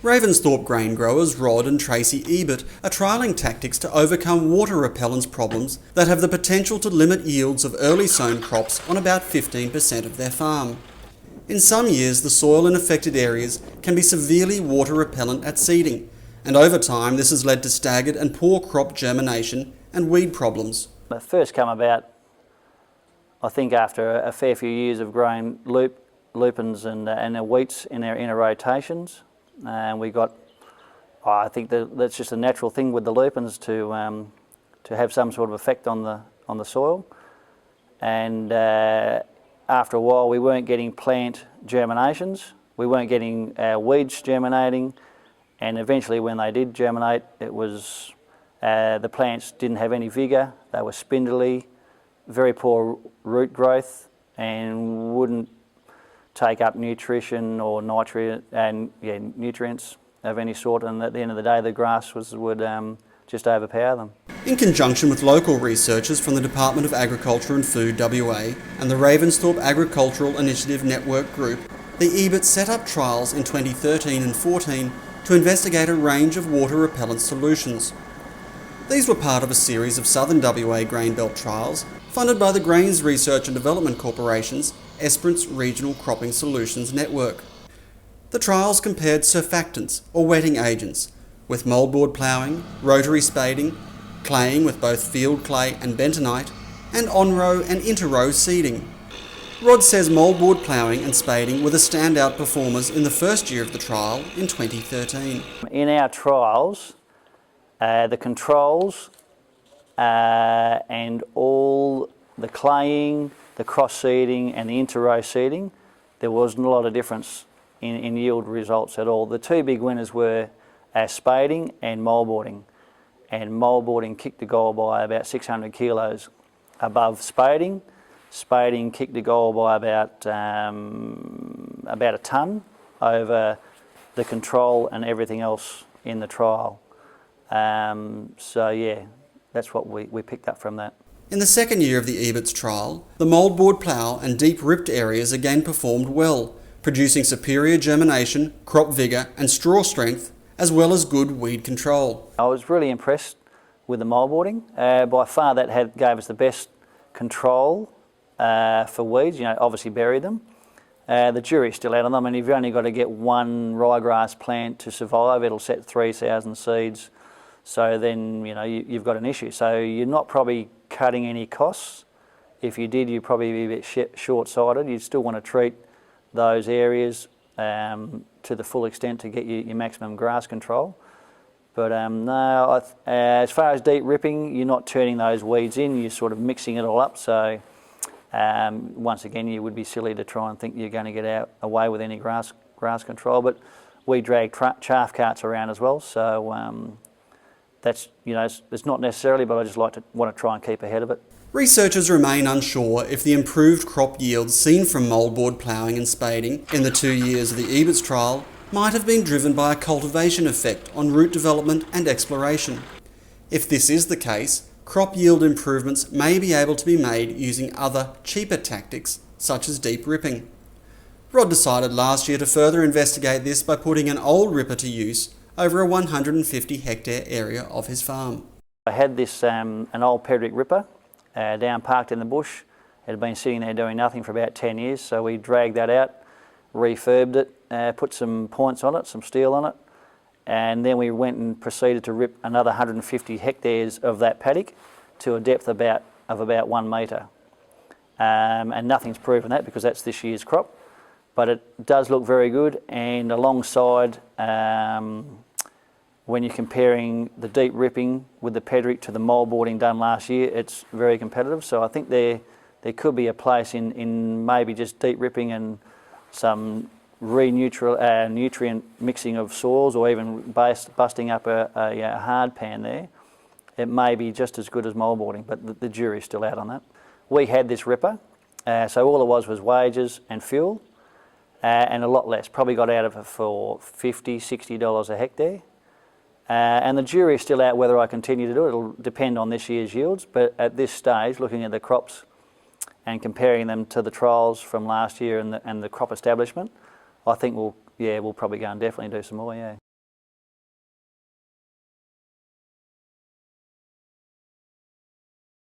Ravensthorpe grain growers Rod and Tracey Ebert are trialling tactics to overcome water repellence problems that have the potential to limit yields of early sown crops on about 15% of their farm. In some years, the soil in affected areas can be severely water repellent at seeding, and over time this has led to staggered and poor crop germination and weed problems. It first came about, I think, after a fair few years of growing lupins and wheats in our rotations. And we got, I think that's just a natural thing with the lupins to have some sort of effect on the soil. And after a while, we weren't getting plant germinations, we weren't getting weeds germinating, and eventually, when they did germinate, it was the plants didn't have any vigour. They were spindly, very poor root growth, and wouldn't take up nutrition or nutrients of any sort, and at the end of the day the grass would just overpower them. In conjunction with local researchers from the Department of Agriculture and Food WA and the Ravensthorpe Agricultural Initiative Network Group, the Ebert set up trials in 2013 and 14 to investigate a range of water repellent solutions. These were part of a series of Southern WA grain belt trials funded by the Grains Research and Development Corporation's Esperance Regional Cropping Solutions Network. The trials compared surfactants, or wetting agents, with mouldboard ploughing, rotary spading, claying with both field clay and bentonite, and on-row and inter-row seeding. Rod says mouldboard ploughing and spading were the standout performers in the first year of the trial in 2013. In our trials, the controls and all the claying, the cross seeding and the inter-row seeding, there wasn't a lot of difference in yield results at all. The two big winners were spading and mouldboarding. And mouldboarding kicked the goal by about 600 kilos above spading. Spading kicked the goal by about a tonne over the control and everything else in the trial. So yeah, that's what we picked up from that. In the second year of the Ebert's trial, the mouldboard plough and deep ripped areas again performed well, producing superior germination, crop vigour and straw strength, as well as good weed control. I was really impressed with the mouldboarding. By far that gave us the best control for weeds, obviously bury them. The jury's still out on them, and you've only got to get one ryegrass plant to survive. It'll set 3,000 seeds, so then you've got an issue. So you're not probably cutting any costs. If you did, you'd probably be a bit short-sighted. You'd still want to treat those areas to the full extent to get your maximum grass control. But no, as far as deep ripping, you're not turning those weeds in, you're sort of mixing it all up. So once again, you would be silly to try and think you're going to get away with any grass control. But we drag chaff carts around as well, so that's it's not necessarily, but I just want to try and keep ahead of it. Researchers remain unsure if the improved crop yields seen from mouldboard ploughing and spading in the 2 years of the Ebert's trial might have been driven by a cultivation effect on root development and exploration. If this is the case, crop yield improvements may be able to be made using other, cheaper tactics, such as deep ripping. Rod decided last year to further investigate this by putting an old ripper to use over a 150 hectare area of his farm. I had this an old Pedrick ripper down parked in the bush. It had been sitting there doing nothing for about 10 years, so we dragged that out, refurbed it, put some points on it, some steel on it, and then we went and proceeded to rip another 150 hectares of that paddock to a depth of about 1 metre. And nothing's proven that because that's this year's crop, but it does look very good, and alongside when you're comparing the deep ripping with the Pedrick to the mouldboarding done last year, it's very competitive. So I think there could be a place in maybe just deep ripping and some nutrient mixing of soils, or even busting up a hard pan there. It may be just as good as mouldboarding, but the jury's still out on that. We had this ripper, so all it was wages and fuel, and a lot less. Probably got out of it for $50, $60 a hectare. And the jury is still out whether I continue to do it. It'll depend on this year's yields, but at this stage, looking at the crops and comparing them to the trials from last year and the crop establishment, I think we'll probably go and definitely do some more, yeah.